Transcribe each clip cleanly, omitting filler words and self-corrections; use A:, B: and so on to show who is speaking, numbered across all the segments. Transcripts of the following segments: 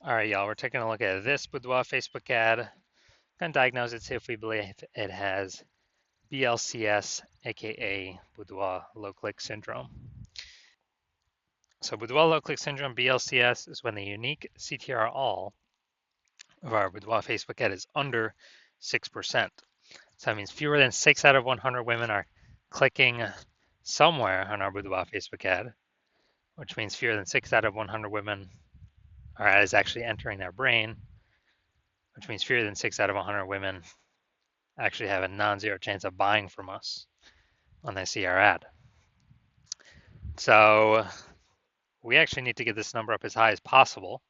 A: All right, y'all, we're taking a look at this Boudoir Facebook ad. Gonna diagnose it, see if we believe it has BLCS, aka Boudoir low click syndrome. So Boudoir low click syndrome, BLCS, is when the unique CTR all of our Boudoir Facebook ad is under 6%. So that means fewer than 6 out of 100 women are clicking somewhere on our Boudoir Facebook ad, which means fewer than 6 out of 100 women our ad is actually entering their brain, which means fewer than 6 out of 100 women actually have a non-zero chance of buying from us when they see our ad. So we actually need to get this number up as high as possible,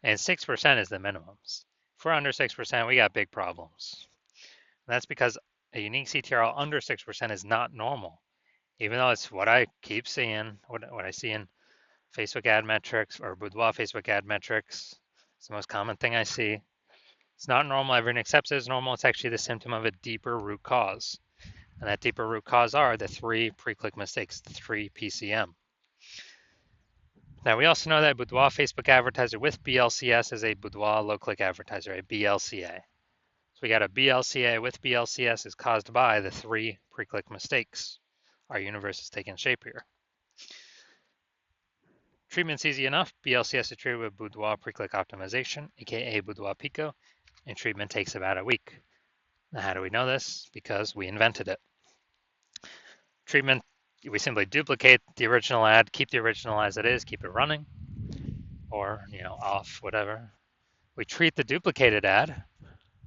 A: and 6% is the minimums. If we're under 6%, we got big problems. And that's because a unique CTRL under 6% is not normal, even though it's what I keep seeing, what I see in Facebook ad metrics or Boudoir Facebook ad metrics. It's the most common thing I see. It's not normal. Everyone accepts it as normal. It's actually the symptom of a deeper root cause. And that deeper root cause are the 3 pre-click mistakes, the 3 PCM. Now, we also know that Boudoir Facebook advertiser with BLCS is a Boudoir low-click advertiser, a BLCA. So we got a BLCA with BLCS is caused by the 3 pre-click mistakes. Our universe is taking shape here. Treatment's easy enough. BLCS is treated with Boudoir pre-click optimization, aka Boudoir Pico, and treatment takes about a week. Now, how do we know this? Because we invented it. Treatment, we simply duplicate the original ad, keep the original as it is, keep it running, or off, whatever. We treat the duplicated ad,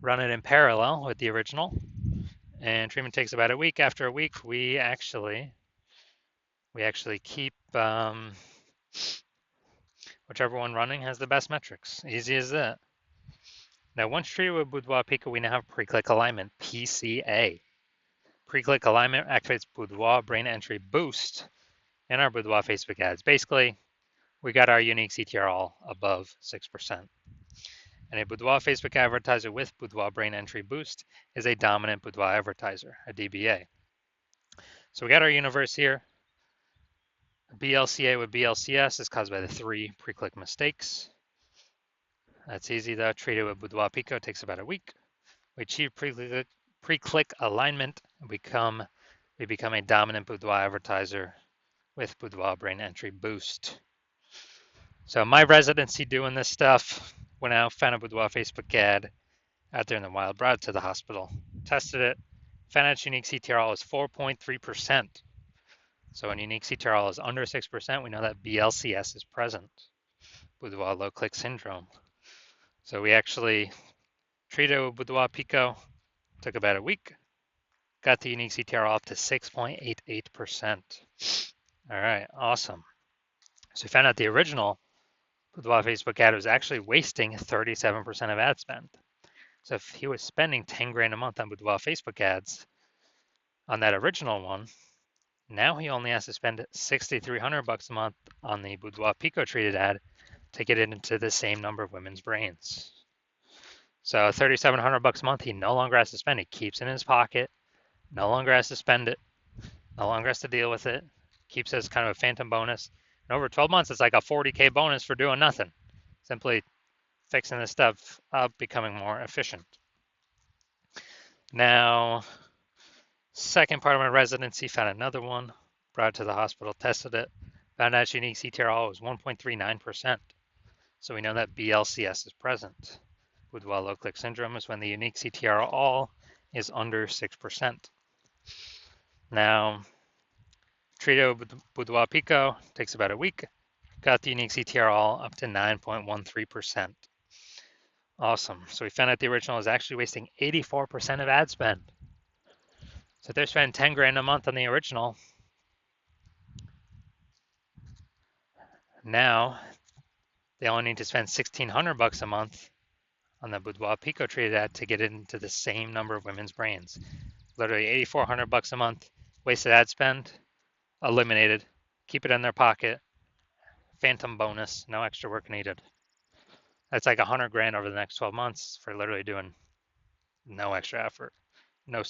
A: run it in parallel with the original, and treatment takes about a week. After a week, we actually keep whichever one running has the best metrics. Easy as that. Now, once treated with Boudoir Pico, we now have pre-click alignment, PCA. Pre-click alignment activates Boudoir brain entry boost in our Boudoir Facebook ads. Basically, we got our unique CTR all above 6%. And a Boudoir Facebook advertiser with Boudoir brain entry boost is a dominant Boudoir advertiser, a DBA. So we got our universe here. BLCA with BLCS is caused by the 3 pre-click mistakes. That's easy though. Treated with Boudoir Pico takes about a week. We achieve pre-click alignment. We become a dominant Boudoir advertiser with Boudoir brain entry boost. So my residency doing this stuff, went out, found a Boudoir Facebook ad out there in the wild, brought it to the hospital, tested it, found out its unique CTRL is 4.3%. So when unique CTRL is under 6%, we know that BLCS is present, Boudoir low click syndrome. So we actually treated with Boudoir Pico, took about a week, got the unique CTRL up to 6.88%. All right, awesome. So we found out the original Boudoir Facebook ad was actually wasting 37% of ad spend. So if he was spending 10 grand a month on Boudoir Facebook ads on that original one, now he only has to spend 6,300 bucks a month on the Boudoir Pico treated ad to get it into the same number of women's brains. So 3,700 bucks a month, he no longer has to spend. He keeps it in his pocket, no longer has to spend it, no longer has to deal with it. Keeps it as kind of a phantom bonus. And over 12 months, it's like a 40K bonus for doing nothing. Simply fixing this stuff up, becoming more efficient. Now, second part of my residency, found another one, brought it to the hospital, tested it, found out its unique CTRL was 1.39%. So we know that BLCS is present. Boudoir low click syndrome is when the unique CTRL all is under 6%. Now, treated with Boudoir Pico takes about a week. Got the unique CTR all up to 9.13%. Awesome. So we found out the original is actually wasting 84% of ad spend. So if they're spending 10 grand a month on the original, now they only need to spend 1,600 bucks a month on the Boudoir Pico treated ad to get it into the same number of women's brains. Literally 8,400 bucks a month, wasted ad spend, eliminated. Keep it in their pocket. Phantom bonus, no extra work needed. That's like 100 grand over the next 12 months for literally doing no extra effort. No,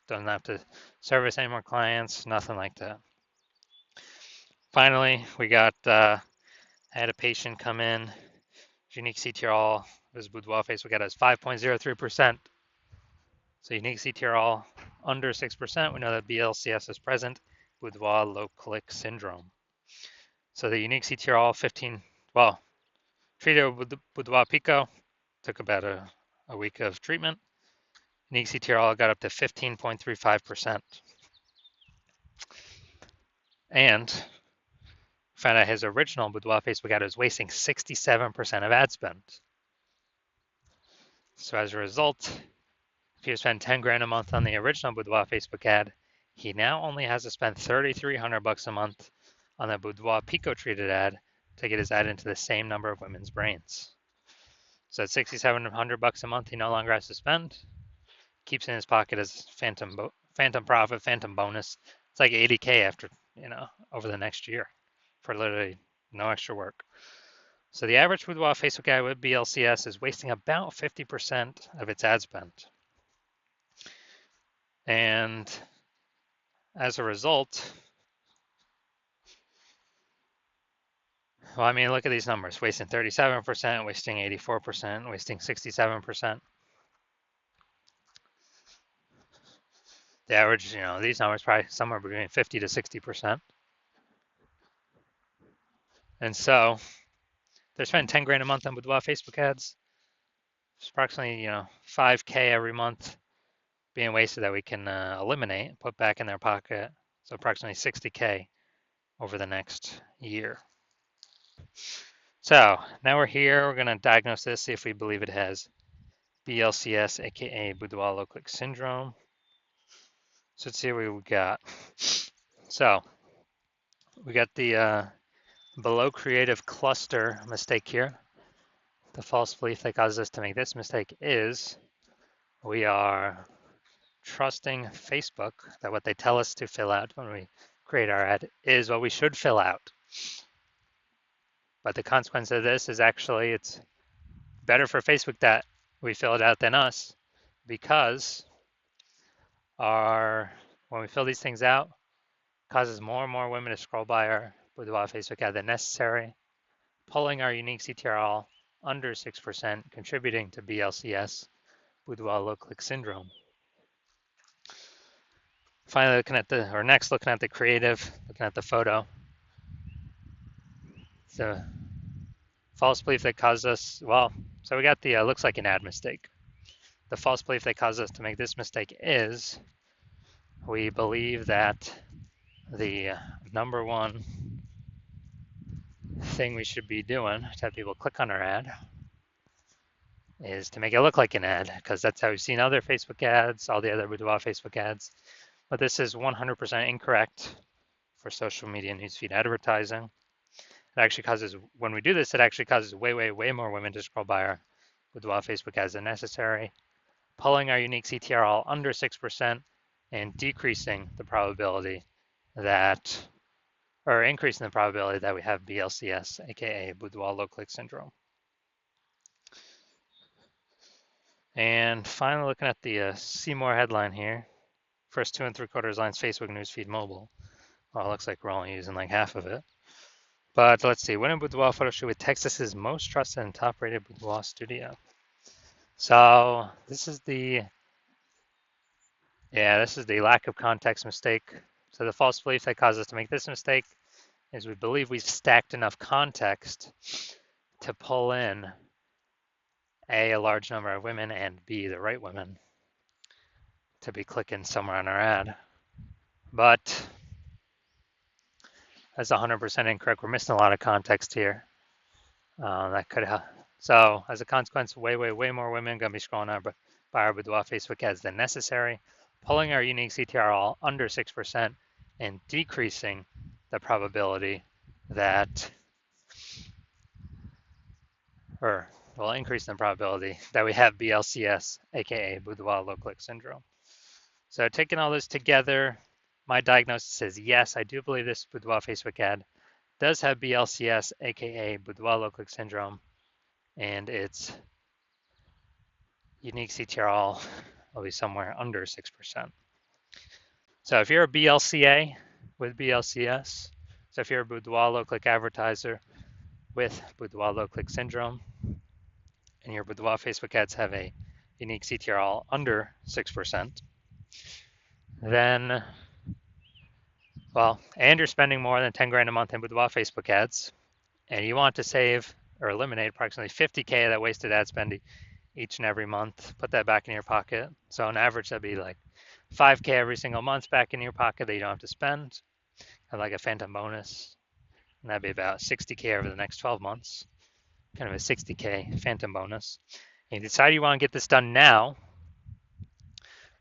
A: doesn't have to service any more clients, nothing like that. Finally, we got, I had a patient come in. Unique CTRL, this Boudoir Facebook ad has 5.03%. So unique CTRL under 6%, we know that BLCS is present, Boudoir low click syndrome. So the unique CTRL 15, well, treated with Boudoir Pico, took about a week of treatment. Unique CTRL got up to 15.35%. And found out his original Boudoir Facebook ad was wasting 67% of ad spend. So as a result, if you spend 10 grand a month on the original Boudoir Facebook ad, he now only has to spend 3,300 bucks a month on the Boudoir Pico treated ad to get his ad into the same number of women's brains. So at 6,700 bucks a month, he no longer has to spend. Keeps in his pocket as phantom profit, phantom bonus. It's like 80K after, over the next year for literally no extra work. So the average Boudoir Facebook ad with BLCS is wasting about 50% of its ad spend. And as a result, well, I mean, look at these numbers, wasting 37%, wasting 84%, wasting 67%. The average, these numbers probably somewhere between 50 to 60%. And so they're spending 10 grand a month on Boudoir Facebook ads. It's approximately, 5K every month being wasted that we can eliminate and put back in their pocket. So approximately 60K over the next year. So now we're here. We're going to diagnose this, see if we believe it has BLCS, aka Boudoir low click syndrome. So let's see what we got. So we got the below creative cluster mistake here. The false belief that causes us to make this mistake is we are trusting Facebook that what they tell us to fill out when we create our ad is what we should fill out. But the consequence of this is actually it's better for Facebook that we fill it out than us, because when we fill these things out, it causes more and more women to scroll by our Boudoir Facebook ad than necessary, pulling our unique CTRL under 6%, contributing to BLCS, Boudoir low click syndrome. Finally, looking at the creative, looking at the photo. The false belief that caused us, so we got the looks like an ad mistake. The false belief that caused us to make this mistake is we believe that the number one thing we should be doing to have people click on our ad is to make it look like an ad, because that's how we've seen other Facebook ads, all the other Boudoir Facebook ads. But this is 100% incorrect for social media newsfeed advertising. It actually causes, when we do this, it actually causes way, way, way more women to scroll by our Boudoir Facebook ads than necessary, pulling our unique CTRL under 6% and decreasing the probability that, or increasing the probability that we have BLCS, aka Boudoir low click syndrome. And finally, looking at the see more headline here, first 2 3/4 lines, Facebook newsfeed mobile. Well, it looks like we're only using like half of it. But let's see, winning Boudoir photo shoot with Texas's most trusted and top rated Boudoir studio. So this is the lack of context mistake. So the false belief that caused us to make this mistake is we believe we've stacked enough context to pull in A, a large number of women, and B, the right women to be clicking somewhere on our ad. But that's 100% incorrect. We're missing a lot of context here. That could have. So as a consequence, way, way, way more women going to be scrolling by our Boudoir Facebook ads than necessary, pulling our unique CTRL under 6% and decreasing the probability that, increasing the probability that we have BLCS, aka Boudoir low click syndrome. So taking all this together, my diagnosis is yes, I do believe this Boudoir Facebook ad does have BLCS, aka Boudoir low click syndrome, and its unique CTRL will be somewhere under 6%. So if you're a BLCA with BLCS, so if you're a Boudoir low click advertiser with Boudoir low click syndrome, and your Boudoir Facebook ads have a unique CTR under 6%, then, well, and you're spending more than 10 grand a month in Boudoir Facebook ads, and you want to save or eliminate approximately 50K of that wasted ad spend each and every month, put that back in your pocket. So on average, that'd be like 5K every single month back in your pocket that you don't have to spend, kind of like a phantom bonus. And that'd be about 60K over the next 12 months, kind of a 60K phantom bonus. And you decide you want to get this done now.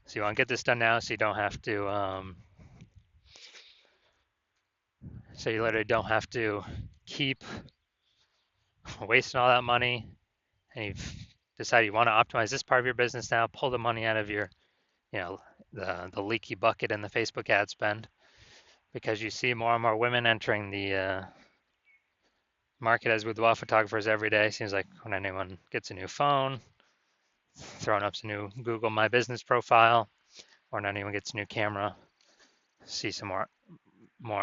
A: So you want to get this done now so you don't have to, so you literally don't have to keep wasting all that money. And you've decided you want to optimize this part of your business now, pull the money out of your, the leaky bucket in the Facebook ad spend, because you see more and more women entering the market as boudoir photographers every day. Seems like when anyone gets a new phone, throwing up some new Google My Business profile, or when anyone gets a new camera, see some more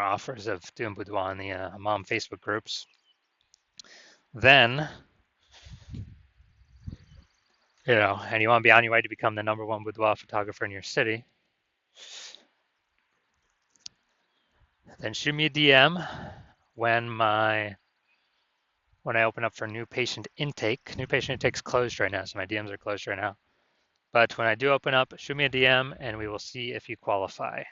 A: offers of doing boudoir in the mom Facebook groups. Then, and you want to be on your way to become the #1 boudoir photographer in your city, then shoot me a DM when I open up for new patient intake. New patient intake's closed right now, so my DMs are closed right now. But when I do open up, shoot me a DM and we will see if you qualify.